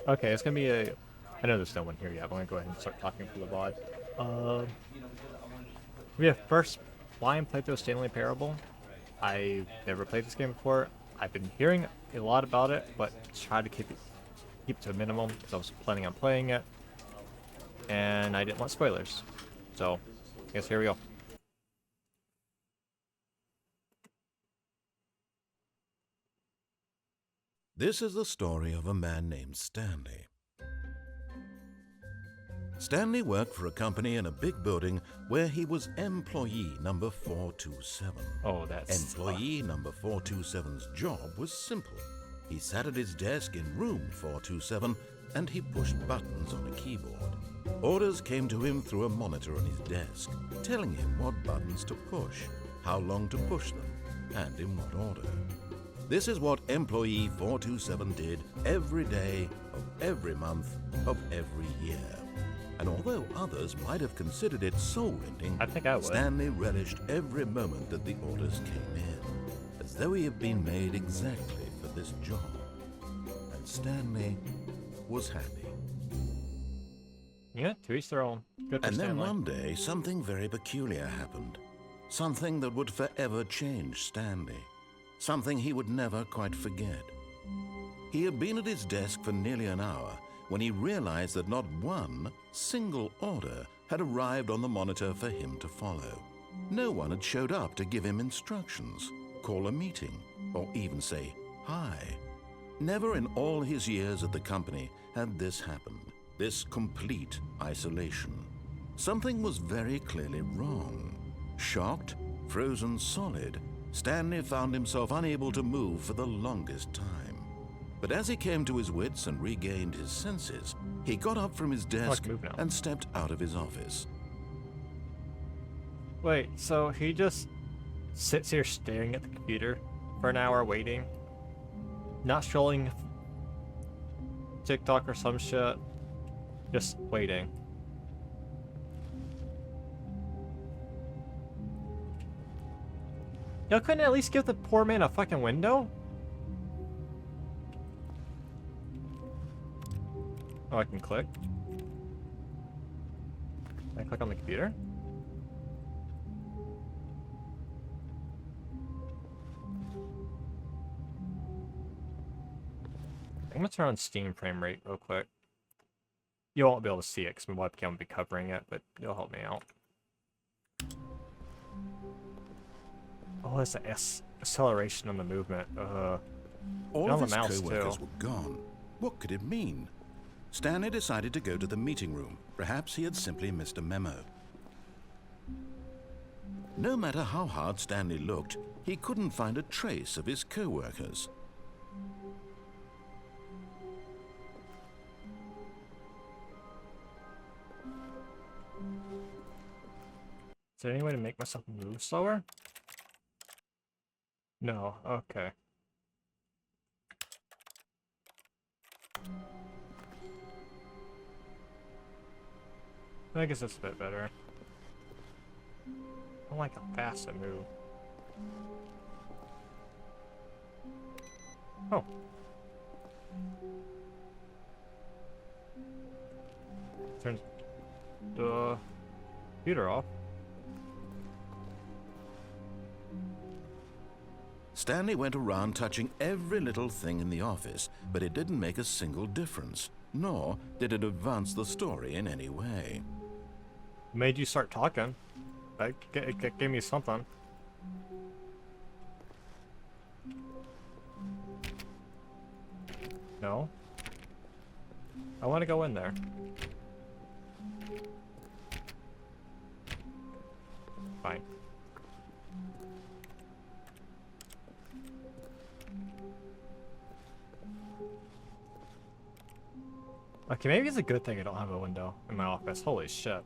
Okay, it's gonna be a. I know there's no one here yet. But I'm gonna go ahead and start talking for the VOD. We have first blind playthrough of Stanley Parable. I've never played this game before. I've been hearing a lot about it, but try to keep it to a minimum because I was planning on playing it, and I didn't want spoilers. So, I guess here we go. This is the story of a man named Stanley. Stanley worked for a company in a big building where he was employee number 427. Oh, that's Employee number 427's job was simple. He sat at his desk in room 427 and he pushed buttons on a keyboard. Orders came to him through a monitor on his desk, telling him what buttons to push, how long to push them, and in what order. This is what employee 427 did every day of every month of every year. And although others might have considered it soul-rending, I think I would. Stanley relished every moment that the orders came in, as though he had been made exactly for this job. And Stanley was happy. Yeah, to each their own. Good for And then Stanley. one day, something very peculiar happened. Something that would forever change Stanley. Something he would never quite forget. He had been at his desk for nearly an hour when he realized that not one single order had arrived on the monitor for him to follow. No one had showed up to give him instructions, call a meeting, or even say hi. Never in all his years at the company had this happened, this complete isolation. Something was very clearly wrong. Shocked, frozen solid, Stanley found himself unable to move for the longest time. But as he came to his wits and regained his senses, he got up from his desk and stepped out of his office. Wait, so he just sits here staring at the computer for an hour waiting? Not scrolling TikTok or some shit? Just waiting. Y'all couldn't at least give the poor man a fucking window? Oh, I can click. Can I click on the computer? I'm gonna turn on Steam frame rate real quick. You won't be able to see it because my webcam will be covering it, but it'll help me out. Oh, it's the acceleration on the movement. All of his mouse co-workers too. were gone. What could it mean? Stanley decided to go to the meeting room. Perhaps he had simply missed a memo. No matter how hard Stanley looked, he couldn't find a trace of his co-workers. Is there any way to make myself move slower? No, okay. I guess that's a bit better. I don't like how fast I move. Oh. Turn the computer off. Stanley went around touching every little thing in the office, but it didn't make a single difference, nor did it advance the story in any way. Made you start talking. That gave me something. No? I want to go in there. Fine. Okay, maybe it's a good thing I don't have a window in my office. Holy shit.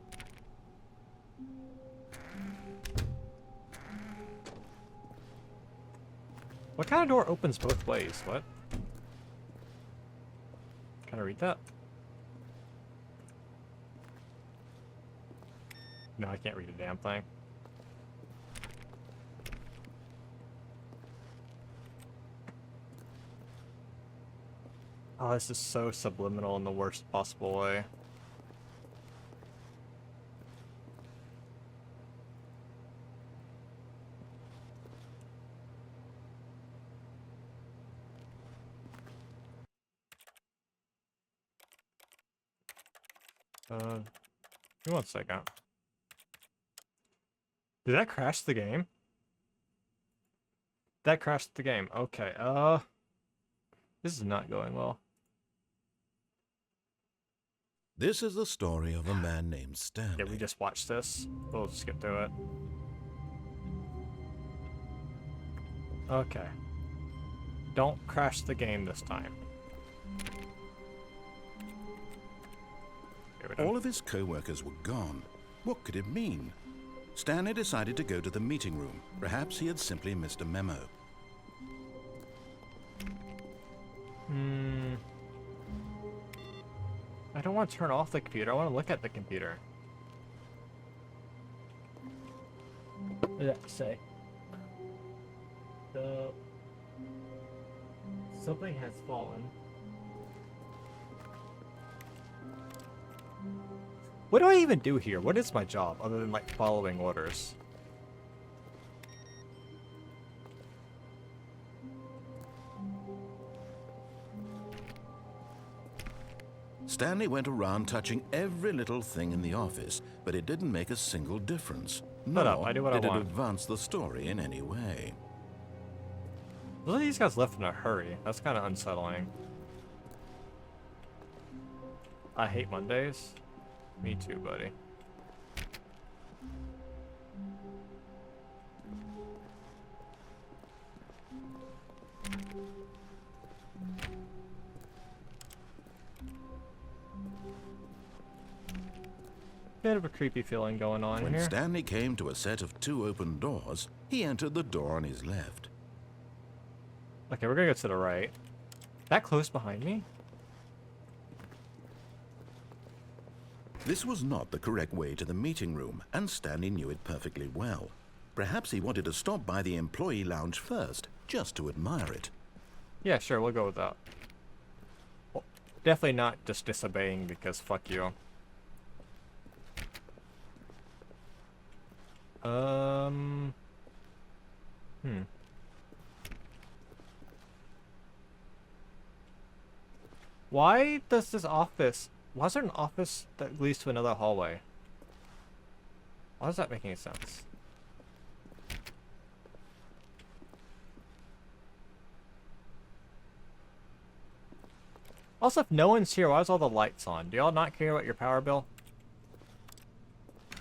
What kind of door opens both ways? What? Can I read that? No, I can't read a damn thing. Oh, this is so subliminal in the worst possible way. Give me 1 second. Did that crash the game? That crashed the game. Okay, this is not going well. This is the story of a man named Stanley. Yeah, we just watched this. We'll skip through it. Okay. Don't crash the game this time. All of his co-workers were gone. What could it mean? Stanley decided to go to the meeting room. Perhaps he had simply missed a memo. I don't want to turn off the computer. I want to look at the computer. What did that say? Something has fallen. What do I even do here? What is my job other than like following orders? Stanley went around touching every little thing in the office, but it didn't make a single difference. Shut up, I do what I did it want. advance the story in any way. Look at these guys left in a hurry. That's kind of unsettling. I hate Mondays. Me too, buddy. Bit of a creepy feeling going on When here. Stanley came to a set of 2 open doors, he entered the door on his left. Okay, we're gonna go to the right. That close behind me? This was not the correct way to the meeting room, and Stanley knew it perfectly well. Perhaps he wanted to stop by the employee lounge first, just to admire it. Yeah, sure, we'll go with that. Well, definitely not just disobeying because fuck you. Why does this office... Why is there an office that leads to another hallway? Why does that make any sense? Also, if no one's here, why is all the lights on? Do y'all not care about your power bill?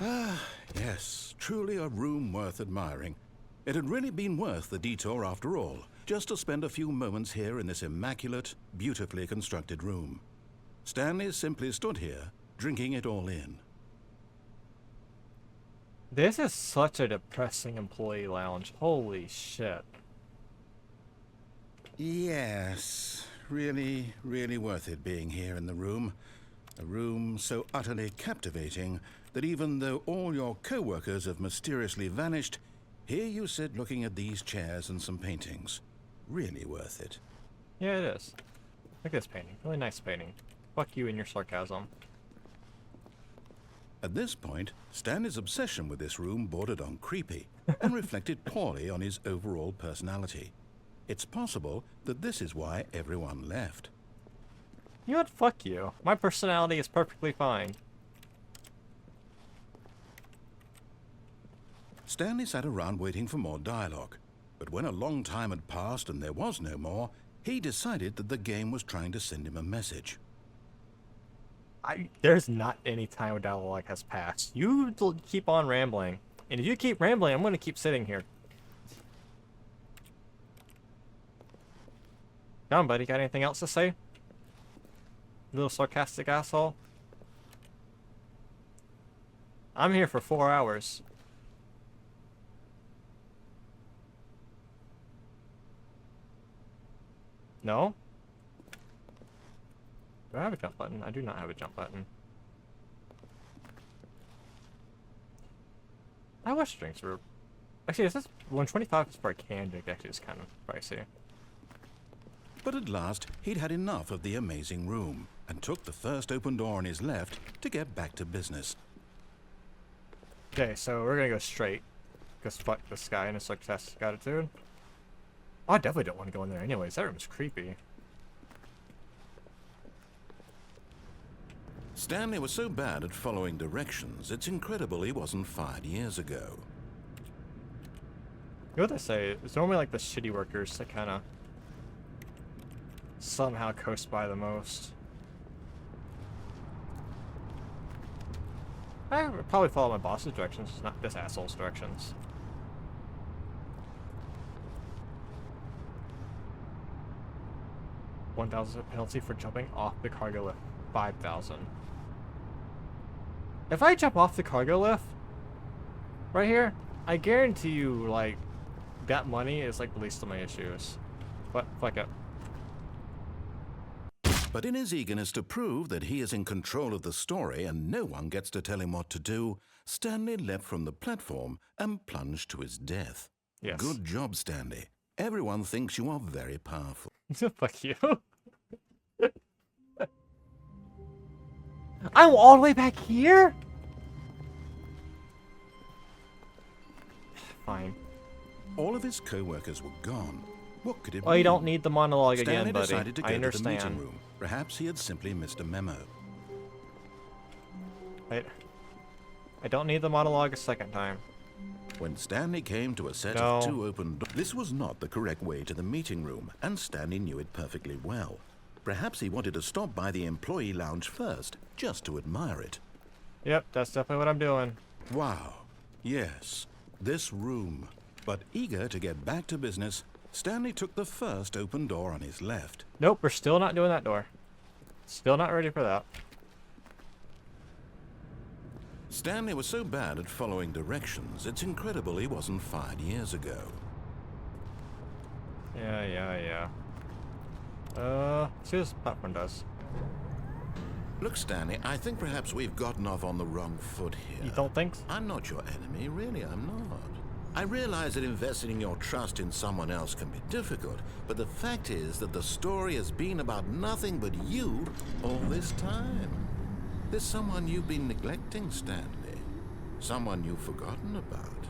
Ah, yes, truly a room worth admiring. It had really been worth the detour after all, just to spend a few moments here in this immaculate, beautifully constructed room. Stanley simply stood here, drinking it all in. This is such a depressing employee lounge. Holy shit. Yes, really, really worth it being here in the room. A room so utterly captivating that even though all your co-workers have mysteriously vanished, here you sit looking at these chairs and some paintings. Really worth it. Yeah, it is. Look at this painting. Really nice painting. Fuck you and your sarcasm. At this point, Stanley's obsession with this room bordered on creepy and reflected poorly on his overall personality. It's possible that this is why everyone left. You know what? Fuck you. My personality is perfectly fine. Stanley sat around waiting for more dialogue, but when a long time had passed and there was no more, he decided that the game was trying to send him a message. There's not any time where dialogue has passed. You keep on rambling. And if you keep rambling, I'm going to keep sitting here. Come on, buddy. Got anything else to say? Little sarcastic asshole. I'm here for 4 hours. No? Do I have a jump button? I do not have a jump button. I wish drinks were... Actually, is this 125 is for a canned drink? Actually, it's kind of pricey. But at last, he'd had enough of the amazing room and took the first open door on his left to get back to business. Okay, so we're gonna go straight. Because fuck this guy and his sarcastic attitude. Oh, I definitely don't want to go in there anyways. That room's creepy. Stanley was so bad at following directions, it's incredible he wasn't fired years ago. You know what they say? It's normally like the shitty workers that kind of somehow coast by the most. I would probably follow my boss's directions, not this asshole's directions. $1,000 penalty for jumping off the cargo lift. 5,000. If I jump off the cargo lift, right here, I guarantee you, like, that money is like the least of my issues. But fuck it. But in his eagerness to prove that he is in control of the story and no one gets to tell him what to do, Stanley leapt from the platform and plunged to his death. Yes. Good job, Stanley. Everyone thinks you are very powerful. Fuck you. I'm all the way back here? Fine. All of his co-workers were gone. What could it be? Well, you don't need the monologue Stanley again, buddy. decided to go I to the meeting understand. room. Perhaps he had simply missed a memo. I don't need the monologue a second time. When Stanley came to a set No. of 2 open doors, this was not the correct way to the meeting room, and Stanley knew it perfectly well. Perhaps he wanted to stop by the employee lounge first, just to admire it. Yep, that's definitely what I'm doing. Wow. Yes, this room. But eager to get back to business, Stanley took the first open door on his left. Nope, we're still not doing that door. Still not ready for that. Stanley was so bad at following directions, it's incredible he wasn't fired years ago. Yeah. See what this platform does. Look, Stanley, I think perhaps we've gotten off on the wrong foot here. You don't think? I'm not your enemy, really, I'm not. I realize that investing your trust in someone else can be difficult, but the fact is that the story has been about nothing but you all this time. There's someone you've been neglecting, Stanley. Someone you've forgotten about.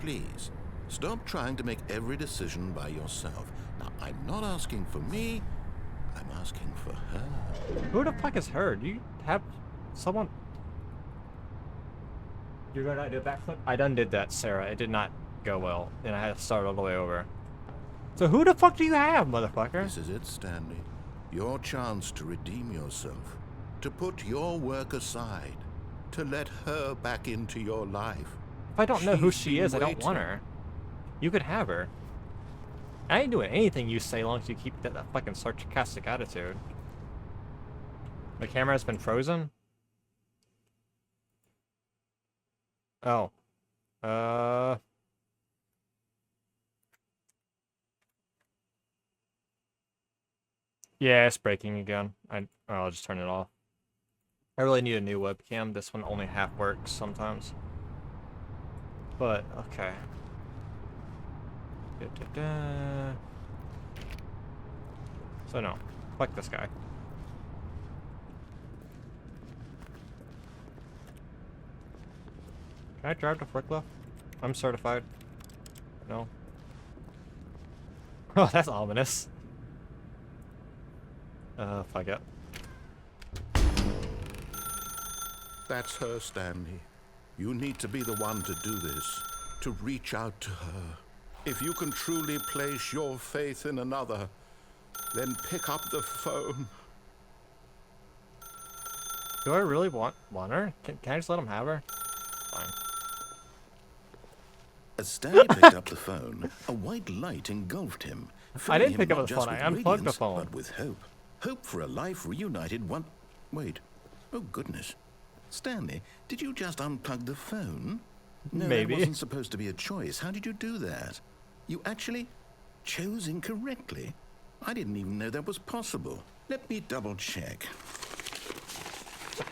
Please, stop trying to make every decision by yourself. Now, I'm not asking for me, I'm asking for her. Who the fuck is her? Do you have someone? You're gonna do a backflip? I done did that, Sarah. It did not go well, and I had to start all the way over. So who the fuck do you have, motherfucker? This is it, Stanley. Your chance to redeem yourself. To put your work aside. To let her back into your life. If I don't know who She's she been is, I don't want waiting. her. You could have her. I ain't doing anything you say, long as you keep that fucking sarcastic attitude. The camera has been frozen? Oh. Yeah, it's breaking again. I'll just turn it off. I really need a new webcam. This one only half works sometimes. But, okay. So no, fuck this guy. Can I drive the forklift? I'm certified. No. Oh, that's ominous. Fuck it. That's her, Stanley. You need to be the one to do this. To reach out to her. If you can truly place your faith in another, then pick up the phone. Do I really want her? Can I just let him have her? Fine. As Stanley picked up the phone, a white light engulfed him. I didn't filling pick him up not the just phone, with I unplugged the radiance, phone. But with hope. Hope for a life reunited one... Wait. Oh, goodness. Stanley, did you just unplug the phone? No, Maybe. that wasn't supposed to be a choice. How did you do that? You actually chose incorrectly? I didn't even know that was possible. Let me double check.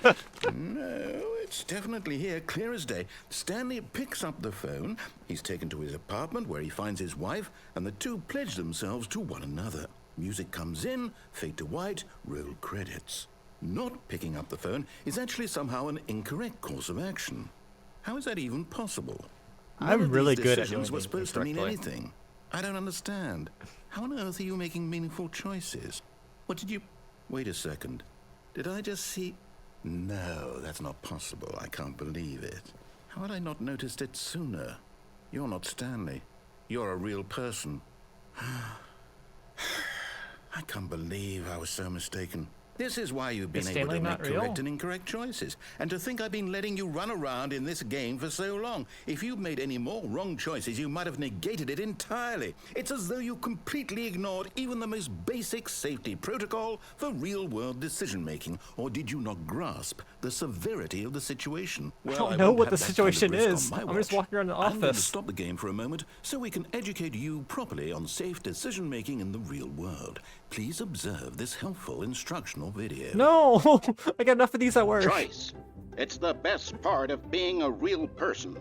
No, it's definitely here, clear as day. Stanley picks up the phone. He's taken to his apartment where he finds his wife, and the two pledge themselves to one another. Music comes in, fade to white, roll credits. Not picking up the phone is actually somehow an incorrect course of action. How is that even possible? I'm really good at doing decisions were things supposed to mean incorrectly. anything. I don't understand. How on earth are you making meaningful choices? What did you... Wait a second. Did I just see... No, that's not possible. I can't believe it. How had I not noticed it sooner? You're not Stanley. You're a real person. I can't believe I was so mistaken. This is why you've been Is able Stanley to make not real? correct and incorrect choices. And to think I've been letting you run around in this game for so long. If you'd made any more wrong choices, you might have negated it entirely. It's as though you completely ignored even the most basic safety protocol for real-world decision-making. Or did you not grasp the severity of the situation? I Well, don't know won't what have the that kind of situation risk on is. my I'm just watch. walking around the I'm going to office. stop the game for a moment so we can educate you properly on safe decision-making in the real world. Please observe this helpful instructional video. No! I got enough of these at work. Choice. It's the best part of being a real person,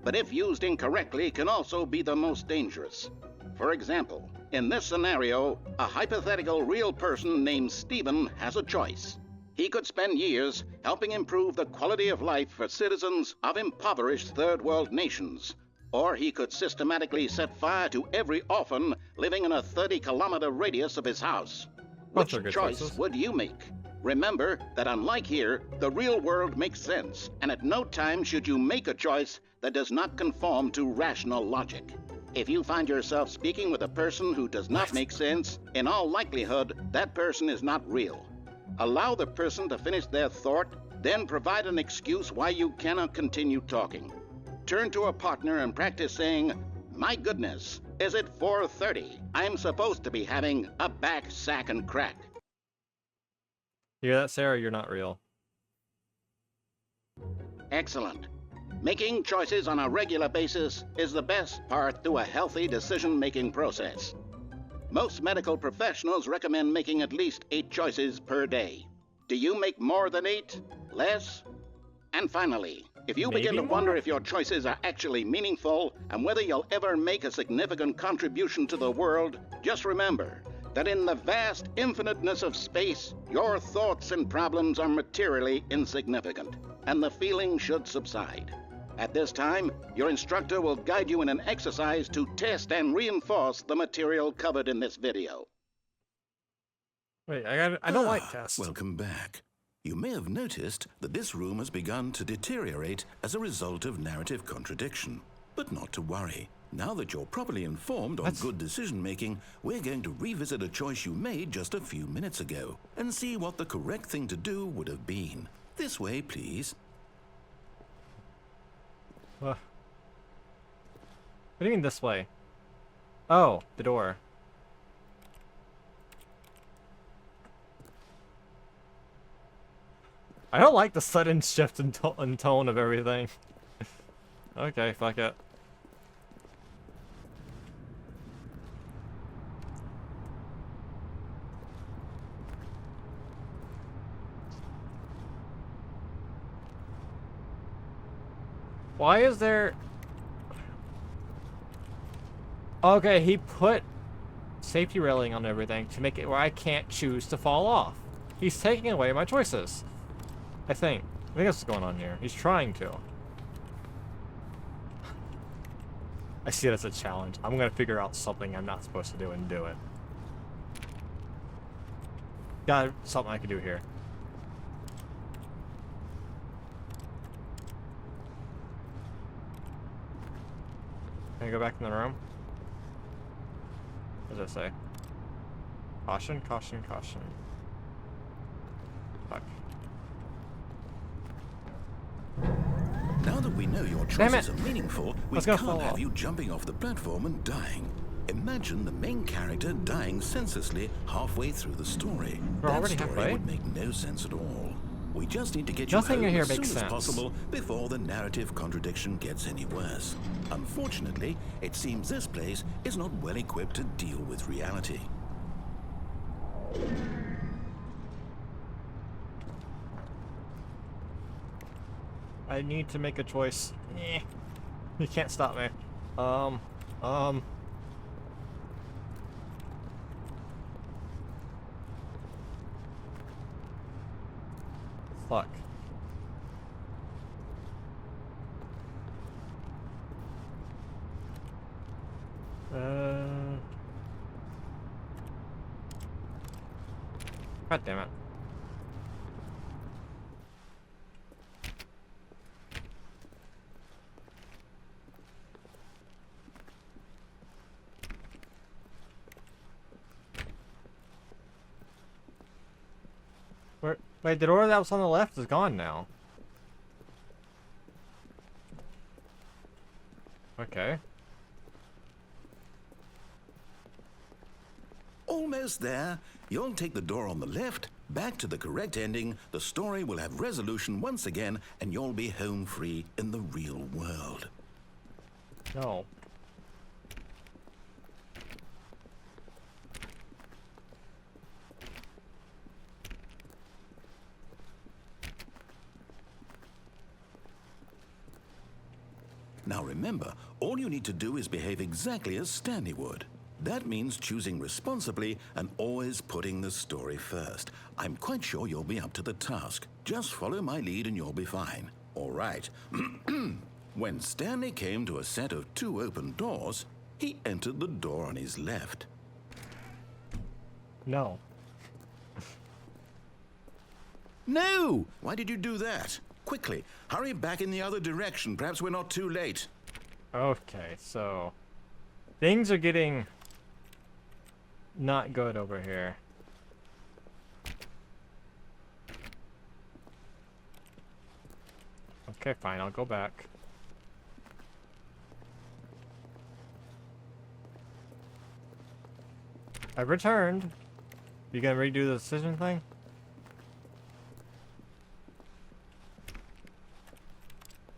but if used incorrectly can also be the most dangerous. For example, in this scenario, a hypothetical real person named Stephen has a choice. He could spend years helping improve the quality of life for citizens of impoverished third world nations. Or he could systematically set fire to every orphan living in a 30-kilometer radius of his house. Both Which are good choice choices. would you make? Remember that unlike here, the real world makes sense, and at no time should you make a choice that does not conform to rational logic. If you find yourself speaking with a person who does not make sense, in all likelihood, that person is not real. Allow the person to finish their thought, then provide an excuse why you cannot continue talking. Turn to a partner and practice saying, "My goodness, is it 4:30? I'm supposed to be having a back, sack, and crack." You hear that, Sarah? You're not real. Excellent. Making choices on a regular basis is the best part to a healthy decision-making process. Most medical professionals recommend making at least 8 choices per day. Do you make more than 8? Less? And finally, if you begin Maybe to wonder more? if your choices are actually meaningful and whether you'll ever make a significant contribution to the world, just remember that in the vast infiniteness of space, your thoughts and problems are materially insignificant, and the feeling should subside. At this time, your instructor will guide you in an exercise to test and reinforce the material covered in this video. Wait, I don't like tests. Welcome back. You may have noticed that this room has begun to deteriorate as a result of narrative contradiction. But not to worry. Now that you're properly informed on good decision-making, we're going to revisit a choice you made just a few minutes ago and see what the correct thing to do would have been. This way, please. What do you mean this way? Oh, the door. I don't like the sudden shift in tone of everything. Okay, fuck it. Why is there... Okay, he put safety railing on everything to make it where I can't choose to fall off. He's taking away my choices. I think that's what's going on here. He's trying to. I see it as a challenge. I'm gonna figure out something I'm not supposed to do and do it. Got something I can do here. Can I go back in the room? What does it say? Caution, caution, caution. Fuck. Now that we know your Damn choices it. are meaningful, we was gonna can't fall have off. you jumping off the platform and dying. Imagine the main character dying senselessly halfway through the story. We're That already story halfway? would make no sense at all. We just need to get you Nothing home in here as soon makes as sense. possible before the narrative contradiction gets any worse. Unfortunately, it seems this place is not well equipped to deal with reality. I need to make a choice. You can't stop me. fuck? God damn it. Wait, the door that was on the left is gone now. Okay. Almost there. You'll take the door on the left, back to the correct ending, the story will have resolution once again, and you'll be home free in the real world. No. Now remember, all you need to do is behave exactly as Stanley would. That means choosing responsibly and always putting the story first. I'm quite sure you'll be up to the task. Just follow my lead and you'll be fine. All right. When Stanley came to a set of 2 open doors, he entered the door on his left. No. No! Why did you do that? Quickly, hurry back in the other direction. Perhaps we're not too late. Okay, so things are getting not good over here. Okay, fine, I'll go back. I've returned. You gonna redo the decision thing?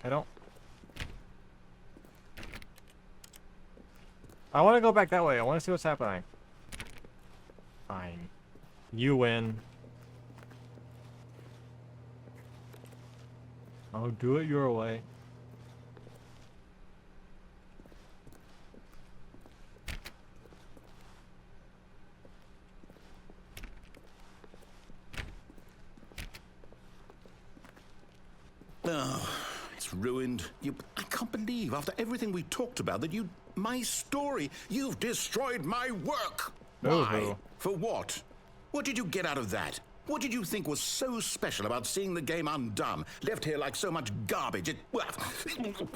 I don't... I want to go back that way. I want to see what's happening. Fine. You win. I'll do it your way. Oh, it's ruined. I can't believe, after everything we talked about, that my story, you've destroyed my work. Why? Ooh. For what? What did you get out of that? What did you think was so special about seeing the game undone, left here like so much garbage?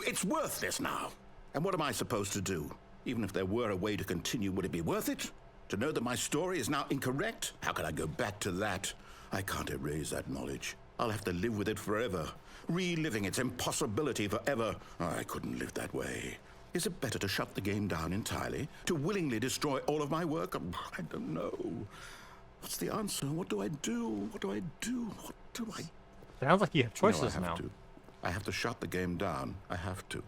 It's worthless now. And what am I supposed to do? Even if there were a way to continue, would it be worth it? To know that my story is now incorrect? How can I go back to that? I can't erase that knowledge. I'll have to live with it forever, reliving its impossibility forever. I couldn't live that way. Is it better to shut the game down entirely? To willingly destroy all of my work? I don't know. What's the answer? What do I do? What do I do? What do I... Sounds like you have choices I have now. to. I have to shut the game down. I have to.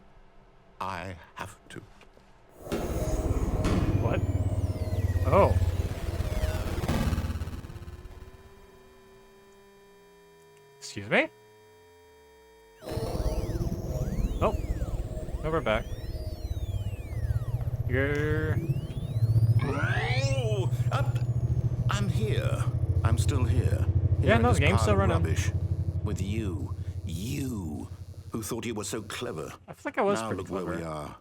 I have to. What? Oh. Excuse me? Oh. No, we're back. You're... Oh, I'm here. I'm still here. Yeah, no, in this the game's pile still of running. Rubbish. With you, who thought you were so clever. I feel like I was now pretty look clever. where we are.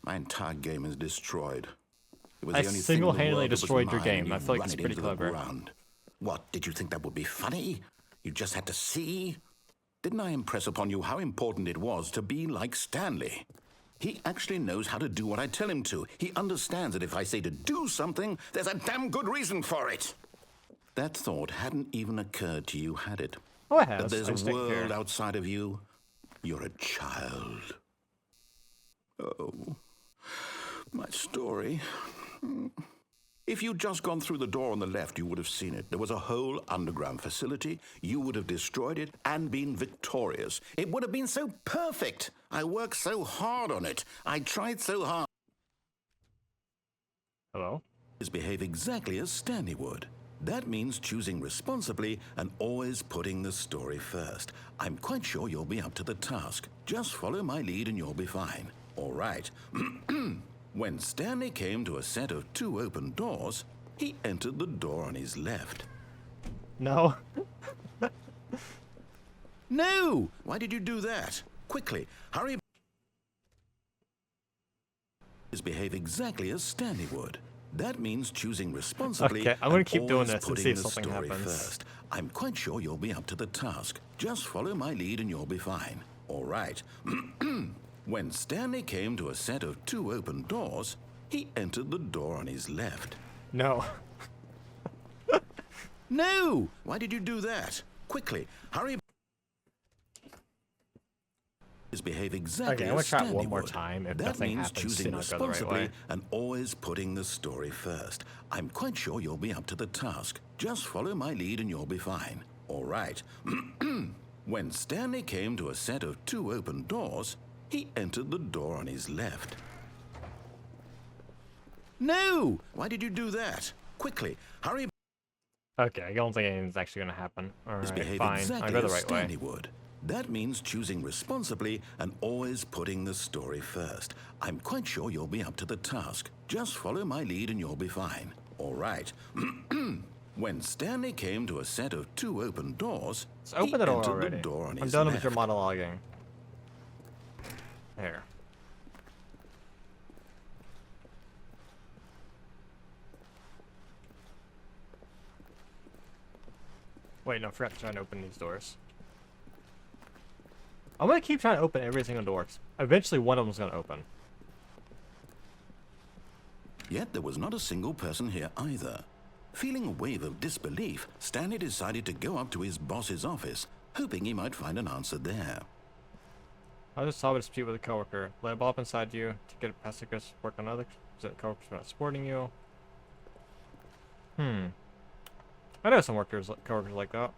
My entire game is destroyed. It was I the only thing in the single-handedly world that was destroyed your mine, game. and I you feel like run it's it pretty into the clever. ground. What, did you think that would be funny? You just had to see? Didn't I impress upon you how important it was to be like Stanley? He actually knows how to do what I tell him to. He understands that if I say to do something, there's a damn good reason for it. That thought hadn't even occurred to you, had it? Oh, it That has. there's I just a didn't care. world outside of you. You're a child. Oh, my story. If you'd just gone through the door on the left, you would have seen it. There was a whole underground facility. You would have destroyed it and been victorious. It would have been so perfect. I worked so hard on it. I tried so hard. Hello? Behave exactly as Stanley would. That means choosing responsibly and always putting the story first. I'm quite sure you'll be up to the task. Just follow my lead and you'll be fine. All right. When Stanley came to a set of 2 open doors, he entered the door on his left. No. No! Why did you do that? Quickly, hurry. Behave exactly as Stanley would. That means choosing responsibly. Okay, I'm gonna and keep doing always this and putting see if the something story happens. first. I'm quite sure you'll be up to the task. Just follow my lead and you'll be fine. All right. When Stanley came to a set of 2 open doors, he entered the door on his left. No. No! Why did you do that? Quickly, hurry. Behave exactly Okay, I'm gonna as try it Stanley one more would. time. If That nothing means happens, choosing then I'll go the right responsibly way. and always putting the story first. I'm quite sure you'll be up to the task. Just follow my lead and you'll be fine. All right. When Stanley came to a set of 2 open doors, he entered the door on his left. No! Why did you do that? Quickly, hurry. Okay, I don't think anything's actually gonna happen. Alright, Behave fine. exactly I'll go the as right Stanley way. would. That means choosing responsibly and always putting the story first. I'm quite sure you'll be up to the task. Just follow my lead and you'll be fine. All right. When Stanley came to a set of 2 open doors, Let's open he the door entered already. the door on I'm his done left. with your monologuing. There. Wait, no, I forgot to try and open these doors. I'm gonna keep trying to open every single door. Eventually, one of them's gonna open. Yet there was not a single person here either. Feeling a wave of disbelief, Stanley decided to go up to his boss's office, hoping he might find an answer there. I just saw a dispute with a coworker. Let a ball up inside you to get a past aggressive work on other coworkers for not supporting you. I know some coworkers like that.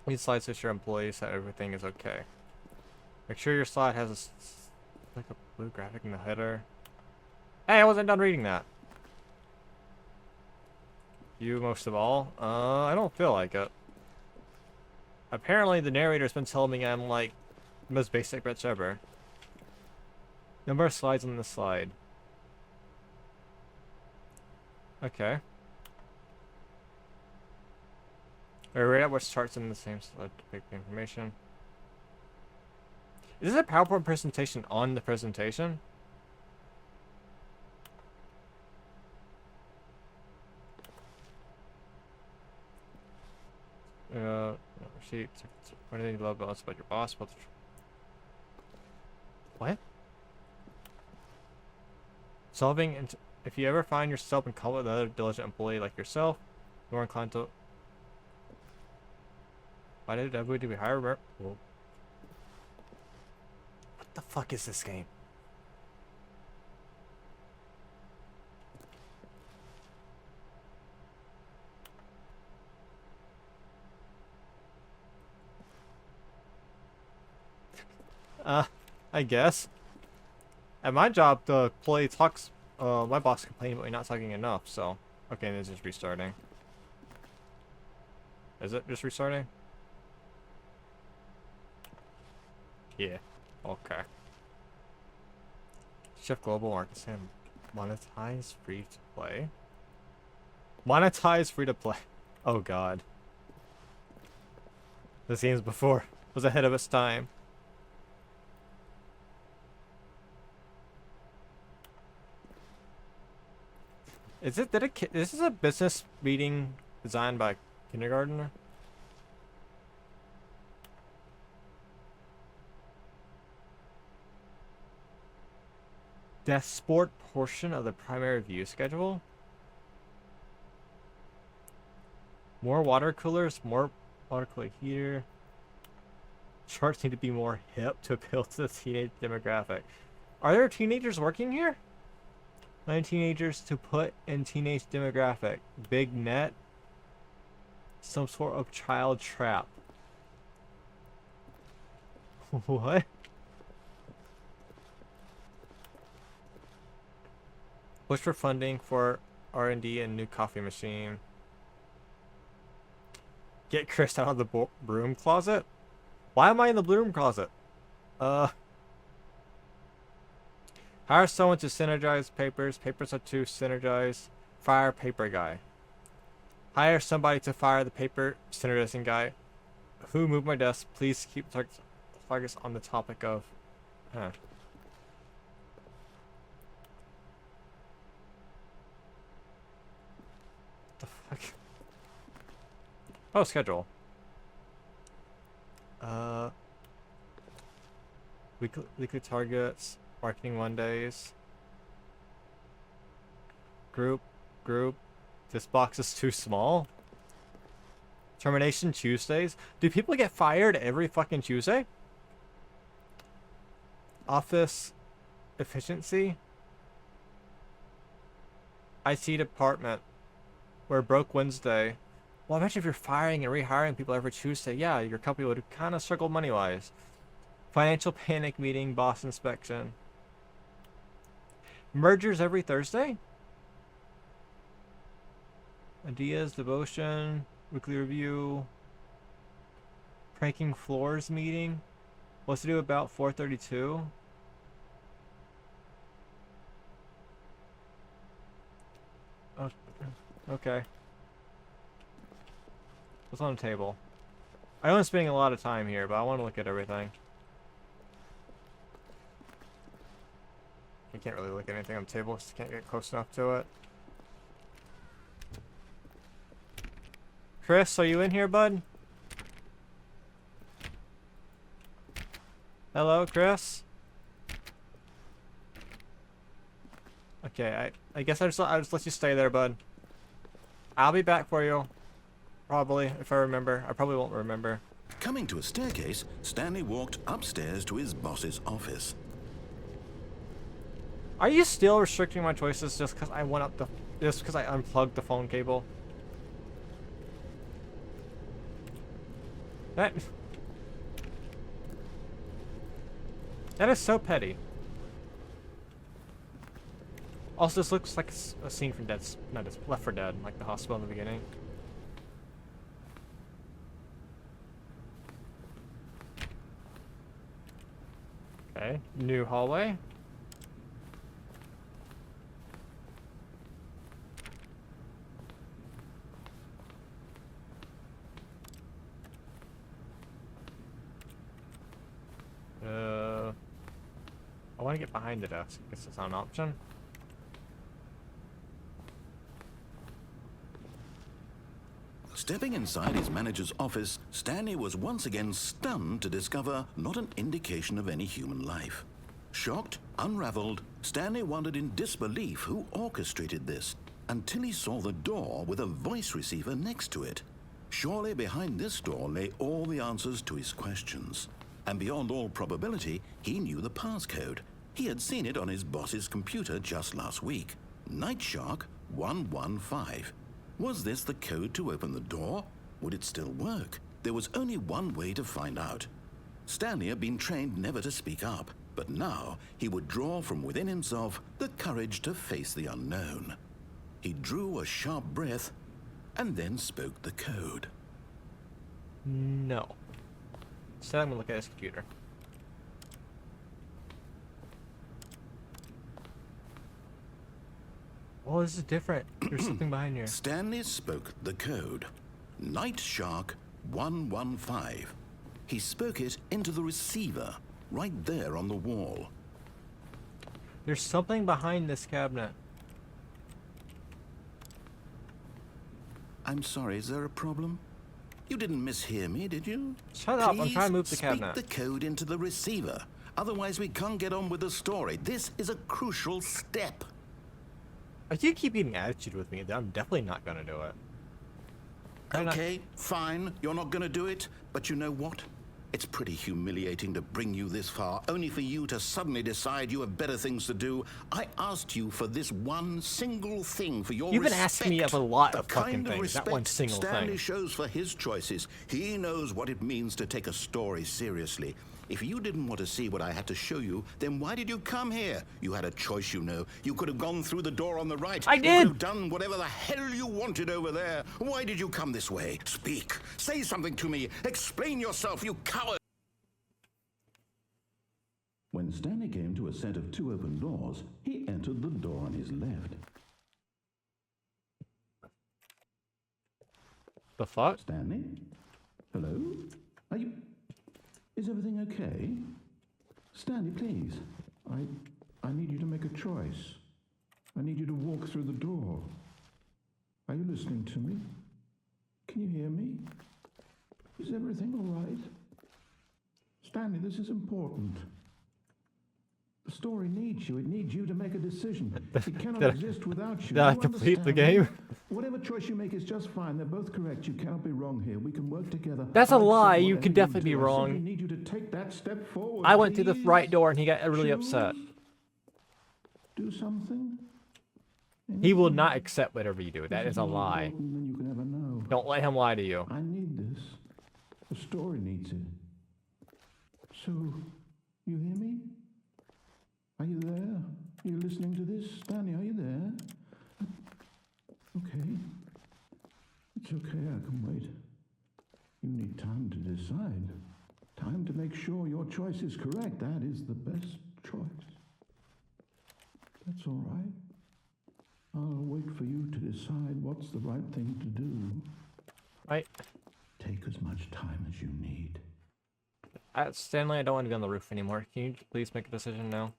These slides to assure employees that everything is okay. Make sure your slide has like a blue graphic in the header. Hey, I wasn't done reading that. You most of all? I don't feel like it. Apparently the narrator's been telling me I'm like the most basic bitch ever. Number of slides on this slide. Okay. Right at which charts in the same slide to pick the information. Is this a PowerPoint presentation on the presentation? Sheet. What do you love about your boss? What? Solving, and if you ever find yourself in conflict with another diligent employee like yourself, you're inclined to. Why did everybody hire? What the fuck is this game? I guess. At my job, the employee talks. My boss complained about me not talking enough. So, okay, this is restarting. Is it just restarting? Yeah. Okay. Shift global markets and monetize free to play. Monetize free to play. Oh god. This game's before was ahead of its time. Is it this is a business meeting designed by a kindergartner? The sport portion of the primary view schedule. More water coolers, more water cooler heater. Charts need to be more hip to appeal to the teenage demographic. Are there teenagers working here? 9 teenagers to put in teenage demographic. Big net. Some sort of child trap. What? Push for funding for R&D and new coffee machine. Get Chris out of the broom closet? Why am I in the broom closet? Hire someone to synergize papers. Papers are to synergize. Fire paper guy. Hire somebody to fire the paper synergizing guy. Who moved my desk? Please keep focus on the topic of. Huh. The fuck? Oh, schedule. Weekly targets, marketing Mondays. Group. This box is too small. Termination Tuesdays. Do people get fired every fucking Tuesday? Office efficiency. IT department. We're broke Wednesday. Well, I bet you if you're firing and rehiring people every Tuesday, yeah, your company would kind of struggle money-wise. Financial panic meeting, boss inspection. Mergers every Thursday? Ideas, devotion, weekly review. Pranking floors meeting. What's to do about 432? Oh, okay. What's on the table? I know I'm spending a lot of time here, but I want to look at everything. I can't really look at anything on the table because I can't get close enough to it. Chris, are you in here, bud? Hello, Chris? Okay, I guess I'll just let you stay there, bud. I'll be back for you. Probably, if I remember. I probably won't remember. Coming to a staircase, Stanley walked upstairs to his boss's office. Are you still restricting my choices just because I went up the... just because I unplugged the phone cable? That is so petty. Also, this looks like a scene from Left 4 Dead, like the hospital in the beginning. Okay, new hallway. I want to get behind the desk. I guess that's not an option. Stepping inside his manager's office, Stanley was once again stunned to discover not an indication of any human life. Shocked, unraveled, Stanley wondered in disbelief who orchestrated this, until he saw the door with a voice receiver next to it. Surely behind this door lay all the answers to his questions. And beyond all probability, he knew the passcode. He had seen it on his boss's computer just last week. Nightshark 115. Was this the code to open the door? Would it still work? There was only one way to find out. Stanley had been trained never to speak up, but now he would draw from within himself the courage to face the unknown. He drew a sharp breath and then spoke the code. No. Instead, I'm gonna look at his computer. Oh, this is different. There's something behind here. Stanley spoke the code. Nightshark 115. He spoke it into the receiver, right there on the wall. There's something behind this cabinet. I'm sorry, is there a problem? You didn't mishear me, did you? Shut up, I'm trying to move the Speak cabinet. the code into the receiver. Otherwise, we can't get on with the story. This is a crucial step. If you keep eating attitude with me, then I'm definitely not gonna do it. Okay, fine, you're not gonna do it, but you know what? It's pretty humiliating to bring you this far, only for you to suddenly decide you have better things to do. I asked you for this one single thing, for your You've been respect. asking me of a lot of The fucking kind of things, that respect one single Stanley thing. shows for his choices. He knows what it means to take a story seriously. If you didn't want to see what I had to show you, then why did you come here? You had a choice, you know. You could have gone through the door on the right. I You did! could have done whatever the hell you wanted over there. Why did you come this way? Speak. Say something to me. Explain yourself, you coward. When Stanley came to a set of two open doors, he entered the door on his left. The fuck? Stanley? Hello? everything okay? Stanley, please. I need you to make a choice. I need you to walk through the door. Are you listening to me? Can you hear me? Is everything all right? Stanley, this is important. The story needs you. It needs you to make a decision. It cannot exist without you. Did I You complete the understand me? game? Whatever choice you make is just fine. They're both correct. You cannot be wrong here. We can work together. That's a I'll accept lie. You whatever could definitely be do. I wrong. simply need you to take that step forward. I went through the please. right door and he got really upset. Choose. Do something. He will Anything. not accept whatever you do. That This is a more lie. important than you can ever know. Don't let him lie to you. I need this. The story needs it. So, you hear me? Are you there? Are you listening to this? Stanley, are you there? Okay. It's okay, I can wait. You need time to decide. Time to make sure your choice is correct. That is the best choice. That's all right. I'll wait for you to decide what's the right thing to do. Right. Take as much time as you need. Stanley, I don't want to be on the roof anymore. Can you please make a decision now?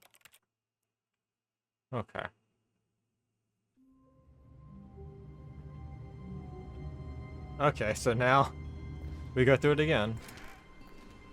Okay. Okay, so now we go through it again.